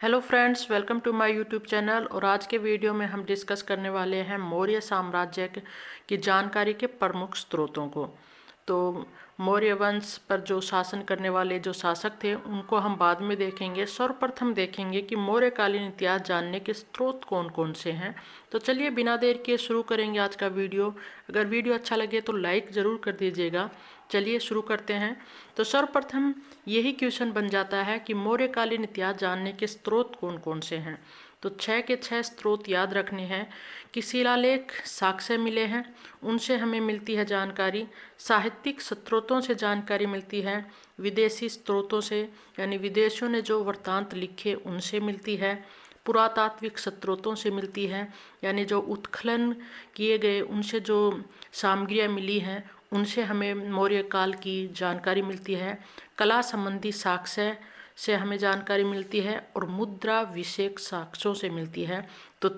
Hello friends, welcome to my YouTube channel. और आज के वीडियो में हम डिस्कस करने वाले हैं मौर्य साम्राज्य की जानकारी के प्रमुख स्रोतों को। तो मौर्य वंश पर जो शासन करने वाले जो शासक थे उनको हम बाद में देखेंगे। सर्वप्रथम देखेंगे कि मौर्यकालीन इतिहास जानने के स्रोत कौन कौन से हैं। तो चलिए बिना देर किए शुरू करेंगे आज का वीडियो। अगर वीडियो अच्छा लगे तो लाइक ज़रूर कर दीजिएगा। चलिए शुरू करते हैं। तो सर्वप्रथम यही क्वेश्चन बन जाता है कि मौर्यकालीन इतिहास जानने के स्रोत कौन कौन से हैं। तो 6 के 6 स्रोत याद रखने हैं कि शिलालेख साक्ष्य मिले हैं, उनसे हमें मिलती है जानकारी। साहित्यिक स्रोतों से जानकारी मिलती है। विदेशी स्रोतों से यानी विदेशियों ने जो वृत्तांत लिखे उनसे मिलती है। पुरातात्विक स्रोतों से मिलती है यानी जो उत्खनन किए गए उनसे जो सामग्रियाँ मिली हैं उनसे हमें मौर्य काल की जानकारी मिलती है। कला संबंधी साक्ष्य से हमें जानकारी मिलती है और मुद्रा विषयक साक्ष्यों से मिलती है। तो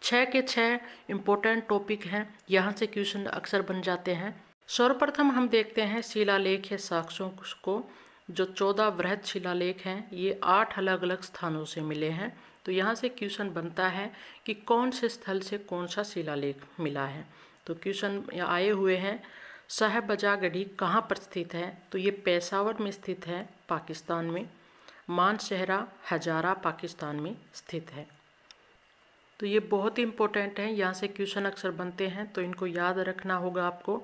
6 के 6 इम्पोर्टेंट टॉपिक हैं, यहाँ से क्वेश्चन अक्सर बन जाते हैं। सर्वप्रथम हम देखते हैं शिलालेख या साक्ष्यों को। जो 14 वृहद शिलालेख हैं ये 8 अलग अलग स्थानों से मिले हैं। तो यहाँ से क्वेश्चन बनता है कि कौन से स्थल से कौन सा शिलालेख मिला है। तो क्वेश्चन आए हुए हैं, साहिबजागढ़ी कहाँ पर स्थित है। तो ये पेशावर में स्थित है, पाकिस्तान में। मानसहरा हजारा पाकिस्तान में स्थित है। तो ये बहुत ही इम्पोर्टेंट है, यहाँ से क्वेश्चन अक्सर बनते हैं तो इनको याद रखना होगा आपको।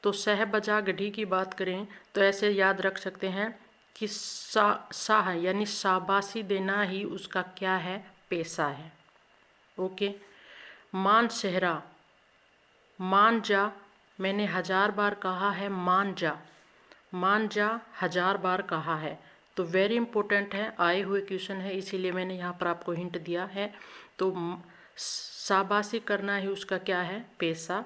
तो साहिबजागढ़ी की बात करें तो ऐसे याद रख सकते हैं कि शाह यानी शाबाशी देना ही उसका क्या है, पेशा है। ओके। मानसहरा, मान जा, मैंने 1000 बार कहा है मान जा, मान जा 1000 बार कहा है। तो वेरी इंपॉर्टेंट है, आए हुए क्वेश्चन है इसीलिए मैंने यहाँ पर आपको हिंट दिया है। तो शाबाशी करना ही उसका क्या है, पेशा।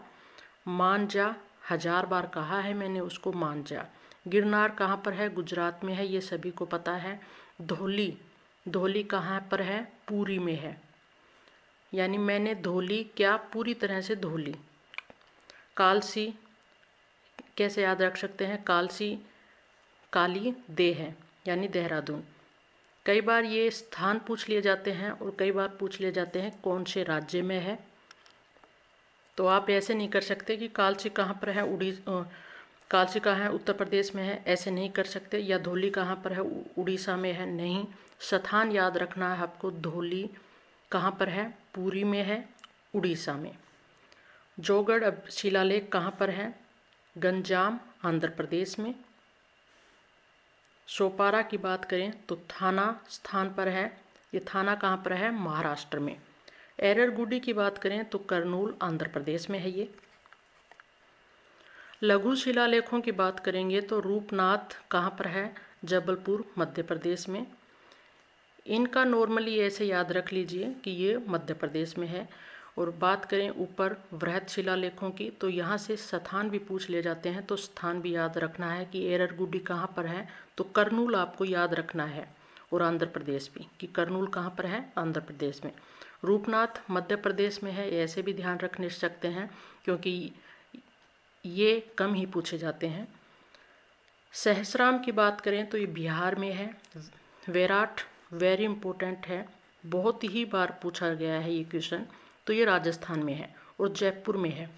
मान जा 1000 बार कहा है मैंने, उसको मान जा। गिरनार कहाँ पर है, गुजरात में है, ये सभी को पता है। धौली, धौली कहाँ पर है, पुरी में है, यानी मैंने धौली क्या, पूरी तरह से धौली। कालसी कैसे याद रख सकते हैं, कालसी काली दे है यानी देहरादून। कई बार ये स्थान पूछ लिए जाते हैं और कई बार पूछ लिए जाते हैं कौन से राज्य में है। तो आप ऐसे नहीं कर सकते कि कालसी कहाँ पर है, कालसी कहाँ है, उत्तर प्रदेश में है, ऐसे नहीं कर सकते। या धौली कहाँ पर है, उड़ीसा में है, नहीं। स्थान याद रखना है आपको, धौली कहाँ पर है, पुरी में है, उड़ीसा में। जोगढ़ अब शिलालेख कहाँ पर है, गंजाम आंध्र प्रदेश में। सोपारा की बात करें तो थाना स्थान पर है, ये थाना कहाँ पर है, महाराष्ट्र में। एररगुडी की बात करें तो करनूल आंध्र प्रदेश में है ये। लघु शिलालेखों की बात करेंगे तो रूपनाथ कहाँ पर है, जबलपुर मध्य प्रदेश में। इनका नॉर्मली ऐसे याद रख लीजिए कि ये मध्य प्रदेश में है। और बात करें ऊपर वृहद शिलालेखों की तो यहाँ से स्थान भी पूछ ले जाते हैं, तो स्थान भी याद रखना है कि एररगुडी कहाँ पर है, तो करनूल आपको याद रखना है। और आंध्र प्रदेश भी कि करनूल कहाँ पर है, आंध्र प्रदेश में। रूपनाथ मध्य प्रदेश में है, ऐसे भी ध्यान रख सकते हैं क्योंकि ये कम ही पूछे जाते हैं। सहस्राम की बात करें तो ये बिहार में है। वैराट वेरी इंपॉर्टेंट है, बहुत ही बार पूछा गया है ये क्वेश्चन, तो ये राजस्थान में है और जयपुर में है।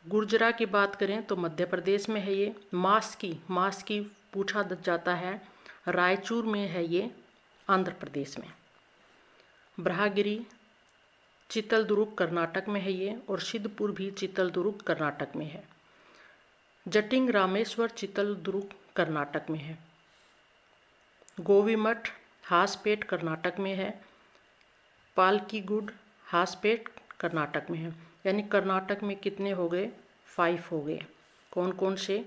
गुर्जरा की बात करें तो मध्य प्रदेश में है ये। मास्की पूछा जाता है, रायचूर में है ये, आंध्र प्रदेश में। ब्रह्मगिरी चित्रदुर्ग कर्नाटक में है ये, और सिद्धपुर भी चित्रदुर्ग कर्नाटक में है। जटिंग रामेश्वर चित्रदुर्ग कर्नाटक में है। गोवीमठ हासपेट कर्नाटक में है। पालकीगुड हासपेट कर्नाटक में है। यानी कर्नाटक में कितने हो गए, 5 हो गए। कौन कौन से,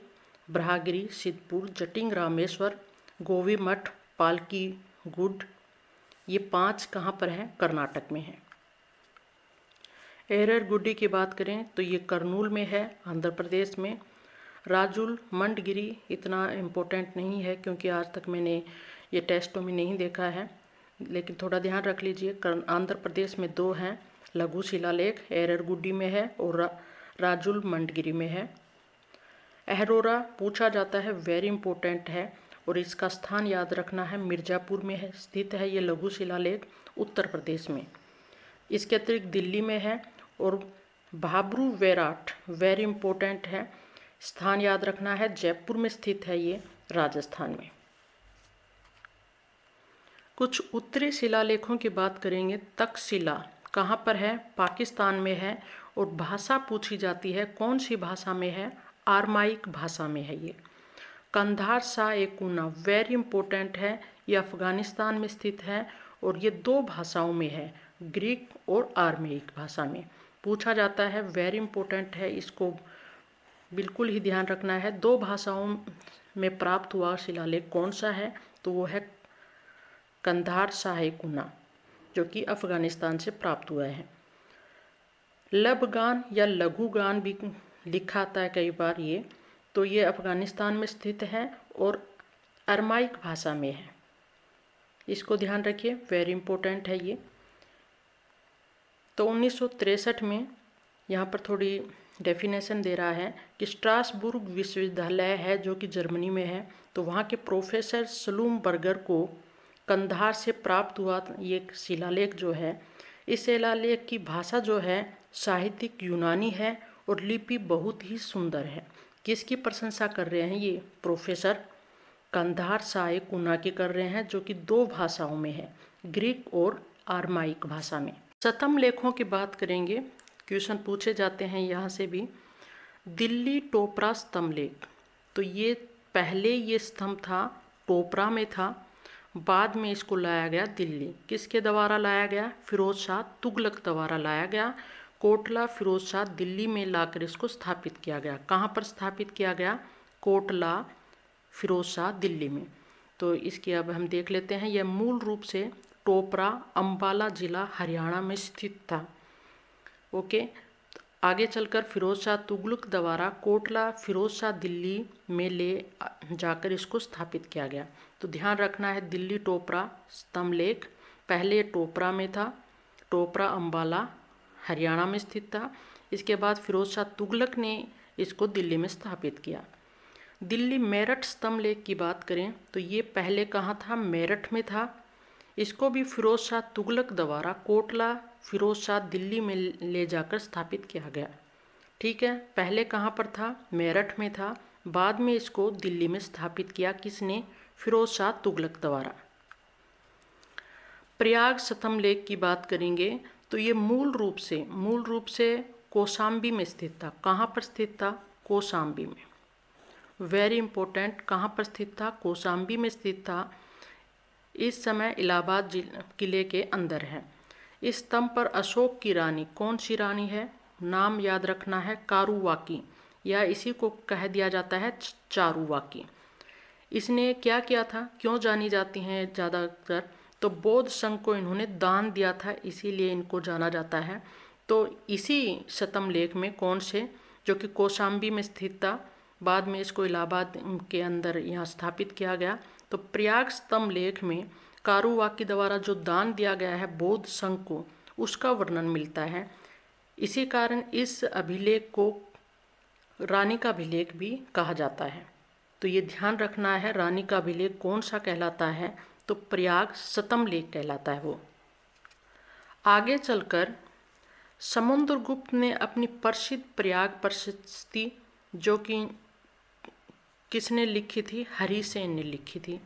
ब्रह्मगिरी, सिद्धपुर, जटिंग रामेश्वर, गोवीमठ, पालकीगुड, ये 5 कहाँ पर है, कर्नाटक में है। एररगुडी की बात करें तो ये करनूल में है, आंध्र प्रदेश में। राजुल मंडगिरी इतना इम्पोर्टेंट नहीं है क्योंकि आज तक मैंने ये टेस्टों में नहीं देखा है, लेकिन थोड़ा ध्यान रख लीजिए। आंध्र प्रदेश में 2 हैं लघु शिलालेख, एररगुडी में है और राजुल मंडगिरी में है। अहरोरा पूछा जाता है, वेरी इंपॉर्टेंट है, और इसका स्थान याद रखना है, मिर्ज़ापुर में है स्थित है ये लघु शिलालेख, उत्तर प्रदेश में। इसके अतिरिक्त दिल्ली में है। और भाब्रू वैराट वेरी इम्पोर्टेंट है, स्थान याद रखना है, जयपुर में स्थित है ये, राजस्थान में। कुछ उत्तरी शिलालेखों की बात करेंगे। तक्षशिला कहाँ पर है? पाकिस्तान में है। और भाषा पूछी जाती है, कौन सी भाषा में है? आरमाइक भाषा में है ये। कंधार शाह ए कुना वेरी इंपॉर्टेंट है, ये अफगानिस्तान में स्थित है और ये 2 भाषाओं में है, ग्रीक और आरमाइक भाषा में पूछा जाता है, वेरी इंपॉर्टेंट है, इसको बिल्कुल ही ध्यान रखना है। 2 भाषाओं में प्राप्त हुआ शिलालेख कौन सा है? तो वो है कंधार शाह ए कुना, जो कि अफगानिस्तान से प्राप्त हुआ है। लबगान या लघुगान भी लिखा आता है कई बार ये, तो ये अफगानिस्तान में स्थित है और अरमाइक भाषा में है, इसको ध्यान रखिए, वेरी इंपॉर्टेंट है ये। तो 1963 में यहाँ पर थोड़ी डेफिनेशन दे रहा है कि स्ट्रासबुर्ग विश्वविद्यालय है जो कि जर्मनी में है, तो वहाँ के प्रोफेसर स्लूमबर्गर को कंधार से प्राप्त हुआ ये शिलालेख जो है। इस शिलालेख की भाषा जो है साहित्यिक यूनानी है और लिपि बहुत ही सुंदर है। किसकी प्रशंसा कर रहे हैं? ये प्रोफेसर कंधार शाह ए कुना की कर रहे हैं, जो कि 2 भाषाओं में है, ग्रीक और आरमाइक भाषा में। स्तंभ लेखों की बात करेंगे, क्वेश्चन पूछे जाते हैं यहाँ से भी। दिल्ली टोपरा स्तंभ लेख, तो ये पहले ये स्तंभ था टोपरा में था, बाद में इसको लाया गया दिल्ली। किसके द्वारा लाया गया? फिरोज शाह तुगलक द्वारा लाया गया। कोटला फिरोज शाह दिल्ली में लाकर इसको स्थापित किया गया। कहाँ पर स्थापित किया गया? कोटला फिरोज शाह दिल्ली में। तो इसकी अब हम देख लेते हैं। यह मूल रूप से टोपरा अंबाला जिला हरियाणा में स्थित था। ओके, आगे चलकर फिरोज शाह तुगलक द्वारा कोटला फिरोज शाह दिल्ली में ले जाकर इसको स्थापित किया गया। तो ध्यान रखना है, दिल्ली टोपरा स्तंभ लेख पहले टोपरा में था, टोपरा अंबाला हरियाणा में स्थित था। इसके बाद फिरोज शाह तुगलक ने इसको दिल्ली में स्थापित किया। दिल्ली मेरठ स्तंभ लेख की बात करें तो ये पहले कहाँ था? मेरठ में था। इसको भी फिरोज शाह तुगलक द्वारा कोटला फिरोज शाह दिल्ली में ले जाकर स्थापित किया गया। ठीक है, पहले कहाँ पर था? मेरठ में था, बाद में इसको दिल्ली में स्थापित किया। किसने? फिरोज शाह तुगलक द्वारा। प्रयाग स्तंभ लेख की बात करेंगे तो ये मूल रूप से कौशाम्बी में स्थित था। कहाँ पर स्थित था? कौशाम्बी में। वेरी इंपॉर्टेंट, कहाँ पर स्थित था? कौशाम्बी में स्थित था। इस समय इलाहाबाद किले के अंदर है। इस स्तंभ पर अशोक की रानी, कौन सी रानी है? नाम याद रखना है, कारुवाकी, या इसी को कह दिया जाता है चारुवाकी। इसने क्या किया था? क्यों जानी जाती हैं ज़्यादातर? तो बौद्ध संघ को इन्होंने दान दिया था, इसीलिए इनको जाना जाता है। तो इसी स्तंभ लेख में कौन से, जो कि कौशाम्बी में स्थित था, बाद में इसको इलाहाबाद के अंदर यहाँ स्थापित किया गया। तो प्रयाग स्तंभ लेख में कारुवाकी द्वारा जो दान दिया गया है बौद्ध संघ को, उसका वर्णन मिलता है। इसी कारण इस अभिलेख को रानी का अभिलेख भी कहा जाता है। तो ये ध्यान रखना है, रानी का अभिलेख कौन सा कहलाता है? तो प्रयाग स्तंभ लेख कहलाता है वो। आगे चलकर समुद्रगुप्त ने अपनी प्रसिद्ध प्रयाग प्रशस्ति, जो कि किसने लिखी थी? हरिसेन ने लिखी थी।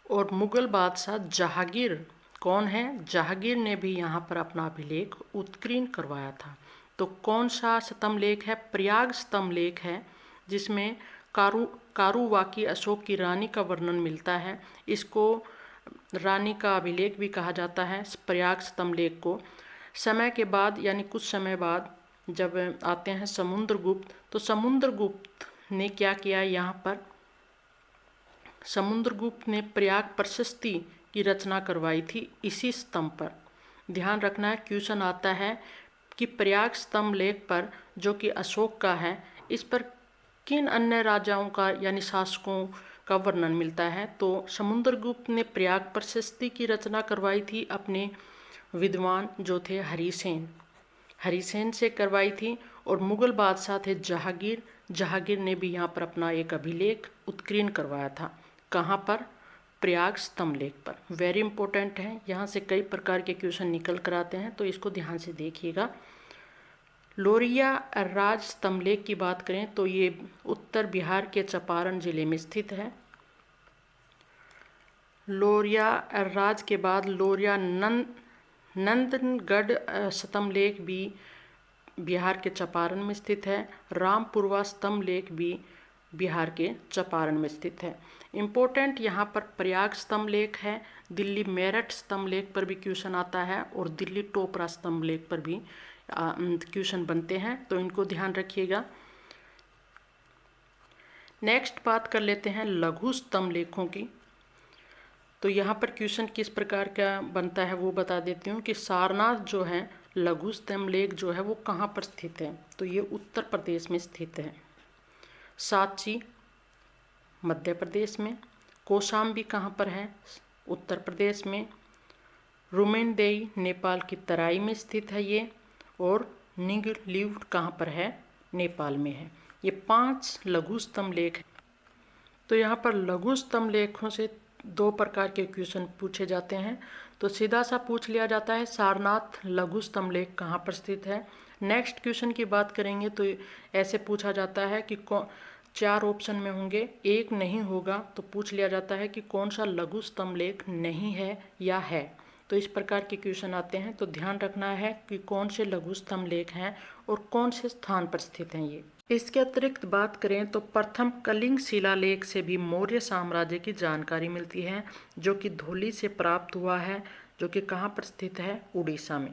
और मुगल बादशाह जहांगीर, कौन है? जहांगीर ने भी यहाँ पर अपना अभिलेख उत्कीर्ण करवाया था। तो कौन सा स्तंभ लेख है? प्रयाग स्तंभ लेख है, जिसमें कारुवाकी अशोक की रानी का वर्णन मिलता है। इसको रानी का अभिलेख भी कहा जाता है, प्रयाग स्तंभ लेख को। समय के बाद, यानी कुछ समय बाद जब आते हैं समुद्रगुप्त, तो समुद्रगुप्त ने क्या किया? यहाँ पर समुद्रगुप्त ने प्रयाग प्रशस्ति की रचना करवाई थी इसी स्तंभ पर। ध्यान रखना है, क्वेश्चन आता है कि प्रयाग स्तंभ लेख पर, जो कि अशोक का है, इस पर किन अन्य राजाओं का यानी शासकों का वर्णन मिलता है? तो समुद्रगुप्त ने प्रयाग प्रशस्ति की रचना करवाई थी अपने विद्वान जो थे हरिसेन से करवाई थी। और मुगल बादशाह थे जहांगीर, जहांगीर ने भी यहाँ पर अपना एक अभिलेख उत्कीर्ण करवाया था। कहाँ पर? प्रयाग स्तंभ लेख पर। वेरी इंपॉर्टेंट है, यहाँ से कई प्रकार के क्वेश्चन निकल कर आते हैं, तो इसको ध्यान से देखिएगा। लोरिया राज स्तंभ लेख की बात करें तो ये उत्तर बिहार के चंपारण जिले में स्थित है। लोरिया राज के बाद लोरिया नंदनगढ़ स्तंभ लेख भी बिहार के चंपारण में स्थित है। रामपुरवा स्तंभ लेख भी बिहार के चंपारण में स्थित है। इम्पोर्टेंट यहाँ पर प्रयाग स्तंभ लेख है, दिल्ली मेरठ स्तंभ लेख पर भी क्वेश्चन आता है और दिल्ली टोपरा स्तंभ लेख पर भी क्वेश्चन बनते हैं, तो इनको ध्यान रखिएगा। नेक्स्ट बात कर लेते हैं लघु स्तंभ लेखों की। तो यहाँ पर क्वेश्चन किस प्रकार का बनता है वो बता देती हूँ कि सारनाथ जो है लघु स्तंभ लेख जो है वो कहाँ पर स्थित है, तो ये उत्तर प्रदेश में स्थित है। सांची मध्य प्रदेश में। कौशाम्बी कहाँ पर है? उत्तर प्रदेश में। रुमेनदेई नेपाल की तराई में स्थित है ये। और निगलिव कहाँ पर है? नेपाल में है। ये 5 लघु स्तंभ लेख हैं। तो यहाँ पर लघु स्तंभ लेखों से 2 प्रकार के क्वेश्चन पूछे जाते हैं। तो सीधा सा पूछ लिया जाता है सारनाथ लघु स्तंभ लेख कहाँ पर स्थित है। नेक्स्ट क्वेश्चन की बात करेंगे तो ऐसे पूछा जाता है कि 4 ऑप्शन में होंगे, एक नहीं होगा, तो पूछ लिया जाता है कि कौन सा लघु स्तंभ लेख नहीं है या है। तो इस प्रकार के क्वेश्चन आते हैं, तो ध्यान रखना है कि कौन से लघु स्तंभ लेख हैं और कौन से स्थान पर स्थित हैं ये। इसके अतिरिक्त बात करें तो प्रथम कलिंग शिलालेख से भी मौर्य साम्राज्य की जानकारी मिलती है, जो कि धौली से प्राप्त हुआ है, जो कि कहाँ पर स्थित है? उड़ीसा में।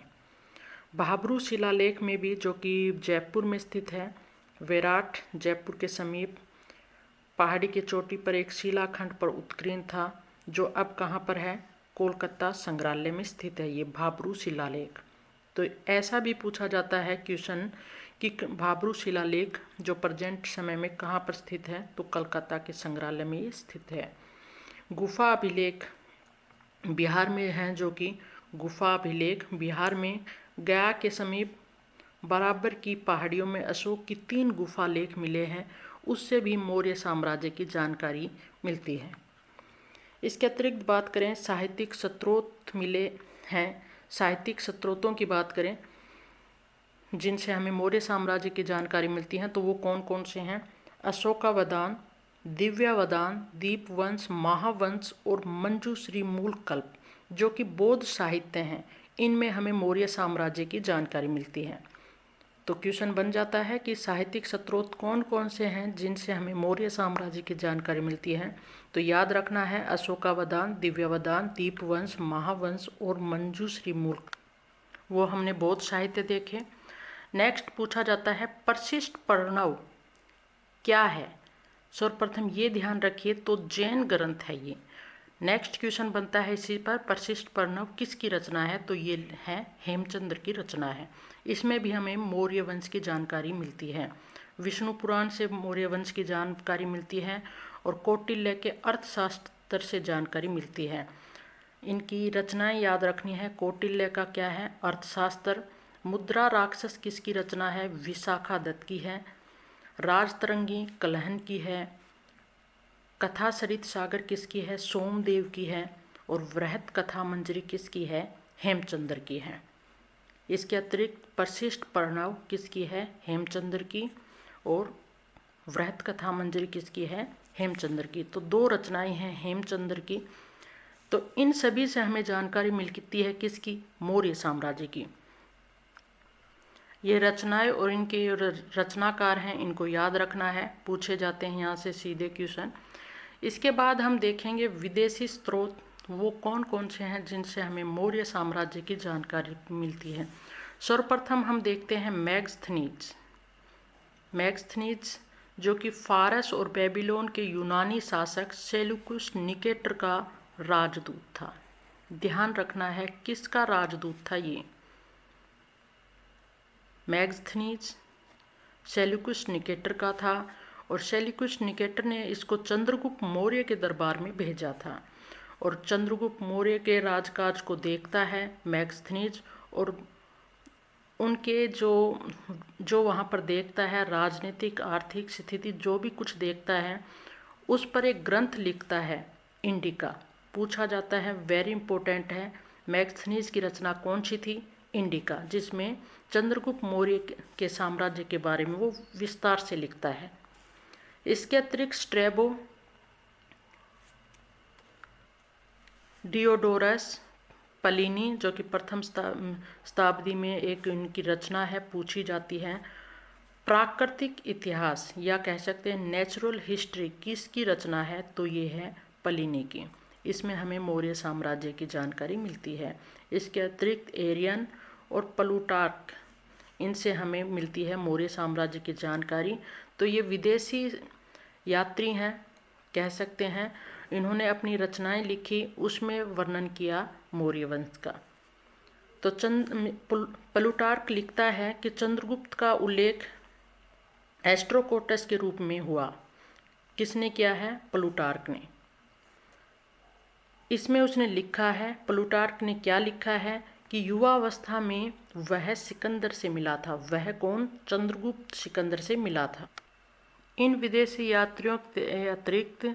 भाब्रू शिलालेख में भी, जो कि जयपुर में स्थित है। विराट जयपुर के समीप पहाड़ी की चोटी पर एक शिलाखंड पर उत्कीर्ण था, जो अब कहाँ पर है? कोलकाता संग्रहालय में स्थित है ये भाब्रू शिलालेख। तो ऐसा भी पूछा जाता है क्वेश्चन कि भाब्रू शिलालेख जो प्रेजेंट समय में कहाँ पर स्थित है, तो कलकत्ता के संग्रहालय में ये स्थित है। गुफा अभिलेख बिहार में है, जो कि गुफा अभिलेख बिहार में गया के समीप बराबर की पहाड़ियों में अशोक की 3 गुफा लेख मिले हैं, उससे भी मौर्य साम्राज्य की जानकारी मिलती है। इसके अतिरिक्त बात करें साहित्यिक स्रोत मिले हैं। साहित्यिक स्रोतों की बात करें जिनसे हमें मौर्य साम्राज्य की जानकारी मिलती है, तो वो कौन कौन से हैं? अशोकावदान, दिव्यावदान, दीपवंश, महावंश और मंजूश्री मूलकल्प, जो कि बौद्ध साहित्य हैं। इनमें हमें मौर्य साम्राज्य की जानकारी मिलती है। तो क्वेश्चन बन जाता है कि साहित्यिक स्रोत कौन कौन से हैं जिनसे हमें मौर्य साम्राज्य की जानकारी मिलती है। तो याद रखना है अशोकावदान, दिव्यावदान, दीपवंश, महावंश और मंजूश्री मूलक। वो हमने बौद्ध साहित्य देखे। नेक्स्ट पूछा जाता है परिशिष्ट प्रणव क्या है? सर्वप्रथम ये ध्यान रखिए, तो जैन ग्रंथ है ये। नेक्स्ट क्वेश्चन बनता है इसी पर, परिशिष्ट प्रणव किसकी रचना है? तो ये है हेमचंद्र की रचना है। इसमें भी हमें मौर्य वंश की जानकारी मिलती है। विष्णु पुराण से मौर्य वंश की जानकारी मिलती है और कौटिल्य के अर्थशास्त्र से जानकारी मिलती है। इनकी रचनाएं याद रखनी है। कौटिल्य का क्या है? अर्थशास्त्र। मुद्रा राक्षस किसकी रचना है? विशाखा दत्त की है। राजतरंगी कलहन की है। कथा सरित सागर किसकी है? सोमदेव की है। और वृहत कथा मंजरी किसकी है? हेमचंद्र की है। इसके अतिरिक्त परिशिष्ट प्रणव किसकी है? हेमचंद्र की। और वृहत कथा मंजरी किसकी है? हेमचंद्र की। तो 2 रचनाएं हैं हेमचंद्र की। तो इन सभी से हमें जानकारी मिलती है किसकी? मौर्य साम्राज्य की। ये रचनाएं और इनके रचनाकार हैं, इनको याद रखना है, पूछे जाते हैं यहाँ से सीधे क्वेश्चन। इसके बाद हम देखेंगे विदेशी स्रोत वो कौन कौन से हैं जिनसे हमें मौर्य साम्राज्य की जानकारी मिलती है। सर्वप्रथम हम देखते हैं मैगस्थनीज। मैगस्थनीज जो कि फारस और बेबीलोन के यूनानी शासक सेल्यूकस निकेटर का राजदूत था। ध्यान रखना है किसका राजदूत था ये? मैगस्थनीज सेल्यूकस निकेटर का था। और सेल्यूकस निकेटर ने इसको चंद्रगुप्त मौर्य के दरबार में भेजा था। और चंद्रगुप्त मौर्य के राजकाज को देखता है मैगस्थनीज और उनके जो जो वहाँ पर देखता है, राजनीतिक आर्थिक स्थिति जो भी कुछ देखता है, उस पर एक ग्रंथ लिखता है, इंडिका। पूछा जाता है, वेरी इंपॉर्टेंट है, मैग्स्थनीज की रचना कौन सी थी? इंडिका, जिसमें चंद्रगुप्त मौर्य के साम्राज्य के बारे में वो विस्तार से लिखता है। इसके अतिरिक्त स्ट्रैबो, डियोडोरस, प्लिनी, जो कि प्रथम शताब्दी में एक इनकी रचना है, पूछी जाती है। प्राकृतिक इतिहास या कह सकते हैं नेचुरल हिस्ट्री किसकी रचना है? तो ये है प्लिनी की। इसमें हमें मौर्य साम्राज्य की जानकारी मिलती है। इसके अतिरिक्त एरियन और प्लूटार्क, इनसे हमें मिलती है मौर्य साम्राज्य की जानकारी। तो ये विदेशी यात्री हैं, कह सकते हैं। इन्होंने अपनी रचनाएं लिखी, उसमें वर्णन किया मौर्य वंश का। तो प्लूटार्क लिखता है कि चंद्रगुप्त का उल्लेख एस्ट्रोकोटस के रूप में हुआ। किसने किया है? प्लूटार्क ने। इसमें उसने लिखा है, प्लूटार्क ने क्या लिखा है कि युवावस्था में वह सिकंदर से मिला था। वह कौन? चंद्रगुप्त सिकंदर से मिला था। इन विदेशी यात्रियों के अतिरिक्त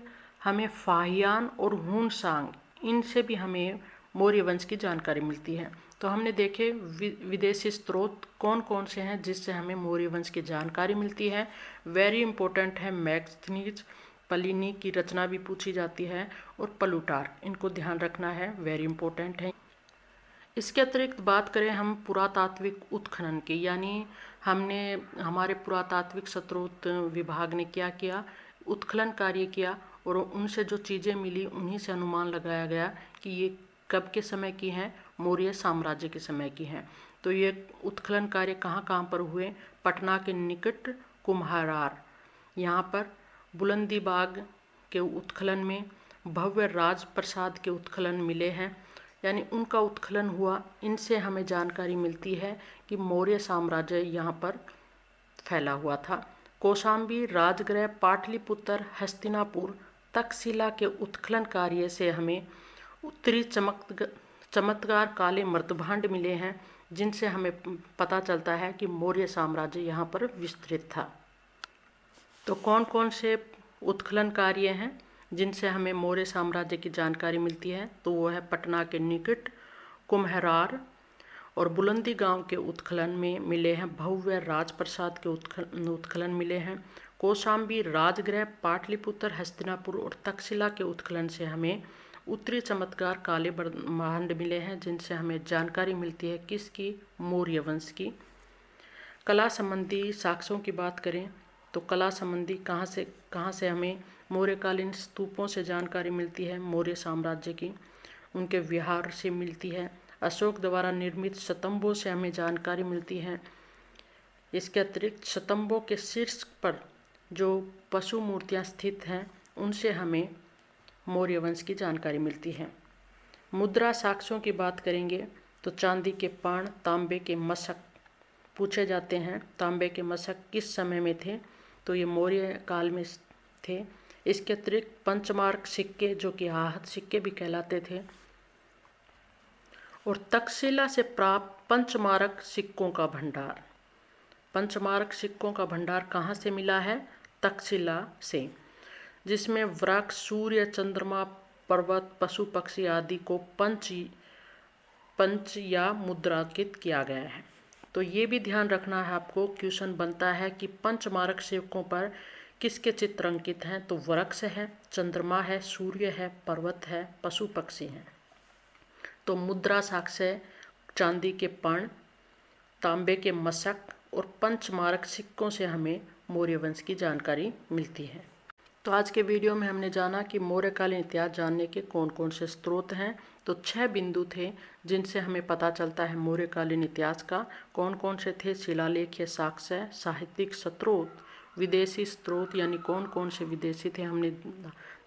हमें फाहियान और हुनसांग, इनसे भी हमें मौर्य वंश की जानकारी मिलती है। तो हमने देखे विदेशी स्रोत कौन कौन से हैं जिससे हमें मौर्य वंश की जानकारी मिलती है। वेरी इंपॉर्टेंट है मैग्स्थनीज, प्लिनी की रचना भी पूछी जाती है, और प्लूटार्क, इनको ध्यान रखना है, वेरी इंपॉर्टेंट है। इसके अतिरिक्त बात करें हम पुरातात्विक उत्खनन की, यानी हमारे पुरातात्विक स्रोत विभाग ने क्या किया? उत्खनन कार्य किया, और उनसे जो चीज़ें मिली उन्हीं से अनुमान लगाया गया कि ये कब के समय की हैं? मौर्य साम्राज्य के समय की हैं। तो ये उत्खनन कार्य कहाँ कहाँ पर हुए? पटना के निकट कुम्हरार, यहाँ पर बुलंदी बाग के उत्खनन में भव्य राजप्रसाद के उत्खनन मिले हैं, यानी उनका उत्खनन हुआ। इनसे हमें जानकारी मिलती है कि मौर्य साम्राज्य यहाँ पर फैला हुआ था। कौशाम्बी, राजगृह, पाटलिपुत्र, हस्तिनापुर, तक्षशिला के उत्खनन कार्य से हमें उत्तरी चमत्कार काले मृतभांड मिले हैं, जिनसे हमें पता चलता है कि मौर्य साम्राज्य यहाँ पर विस्तृत था। तो कौन कौन से उत्खनन कार्य हैं जिनसे हमें मौर्य साम्राज्य की जानकारी मिलती है? तो वो है पटना के निकट कुम्हरार और बुलंदी गांव के उत्खनन में मिले हैं। भव्य राजप्रसाद के उत्खनन मिले हैं। कौशाम्बी, राजगृह, पाटलिपुत्र, हस्तिनापुर और तक्षशिला के उत्खनन से हमें उत्तरी चमत्कार काले मृतभांड मिले हैं, जिनसे हमें जानकारी मिलती है किसकी? मौर्य वंश की। कला संबंधी साक्ष्यों की बात करें तो कला संबंधी कहाँ से हमें मौर्यकालीन स्तूपों से जानकारी मिलती है मौर्य साम्राज्य की, उनके विहार से मिलती है। अशोक द्वारा निर्मित स्तंभों से हमें जानकारी मिलती है। इसके अतिरिक्त स्तंभों के शीर्ष पर जो पशु मूर्तियाँ स्थित हैं उनसे हमें मौर्य वंश की जानकारी मिलती है। मुद्रा साक्ष्यों की बात करेंगे तो चांदी के पाण, तांबे के मशक पूछे जाते हैं। तांबे के मशक किस समय में थे? तो ये मौर्य काल में थे। इसके अतिरिक्त पंचमार्क सिक्के, जो कि आहत सिक्के भी कहलाते थे, और तक्षशिला से प्राप्त पंचमार्क सिक्कों का भंडार। पंचमार्क सिक्कों का भंडार कहाँ से मिला है? तक्षशिला से, जिसमें वृक्ष, सूर्य, चंद्रमा, पर्वत, पशु पक्षी आदि को पंच या मुद्रांकित किया गया है। तो ये भी ध्यान रखना है आपको, क्वेश्चन बनता है कि पंचमार्क सिक्कों पर किसके चित्र अंकित हैं? तो वृक्ष है, चंद्रमा है, सूर्य है, पर्वत है, पशु पक्षी हैं। तो मुद्रा साक्ष्य चांदी के पर्ण, तांबे के मशक और पंचमार्क सिक्कों से हमें मौर्य वंश की जानकारी मिलती है। तो आज के वीडियो में हमने जाना कि मौर्यकालीन इतिहास जानने के कौन कौन से स्रोत हैं। तो 6 बिंदु थे जिनसे हमें पता चलता है मौर्यकालीन इतिहास का। कौन कौन से थे? शिलालेख या साक्ष्य, साहित्यिक स्रोत, विदेशी स्रोत, यानी कौन कौन से विदेशी थे हमने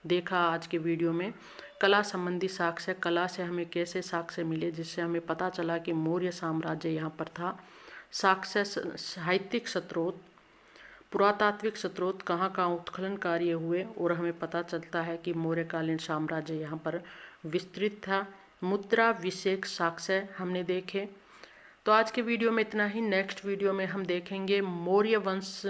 देखा आज के वीडियो में। कला संबंधी साक्ष्य, कला से हमें कैसे साक्ष्य मिले जिससे हमें पता चला कि मौर्य साम्राज्य यहाँ पर था। साक्ष्य, साहित्यिक स्रोत, पुरातात्विक स्रोत, कहाँ कहाँ उत्खनन कार्य हुए और हमें पता चलता है कि मौर्यकालीन साम्राज्य यहाँ पर विस्तृत था। मुद्रा विषयक साक्ष्य हमने देखे। तो आज के वीडियो में इतना ही। नेक्स्ट वीडियो में हम देखेंगे मौर्य वंश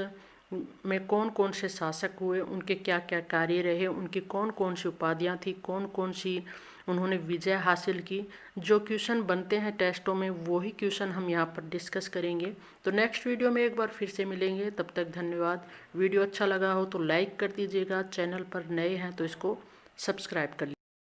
में कौन कौन से शासक हुए, उनके क्या क्या कार्य रहे, उनकी कौन कौन सी उपाधियाँ थी, कौन कौन सी उन्होंने विजय हासिल की। जो क्वेश्चन बनते हैं टेस्टों में वही क्वेश्चन हम यहाँ पर डिस्कस करेंगे। तो नेक्स्ट वीडियो में एक बार फिर से मिलेंगे, तब तक धन्यवाद। वीडियो अच्छा लगा हो तो लाइक कर दीजिएगा, चैनल पर नए हैं तो इसको सब्सक्राइब कर लीजिए।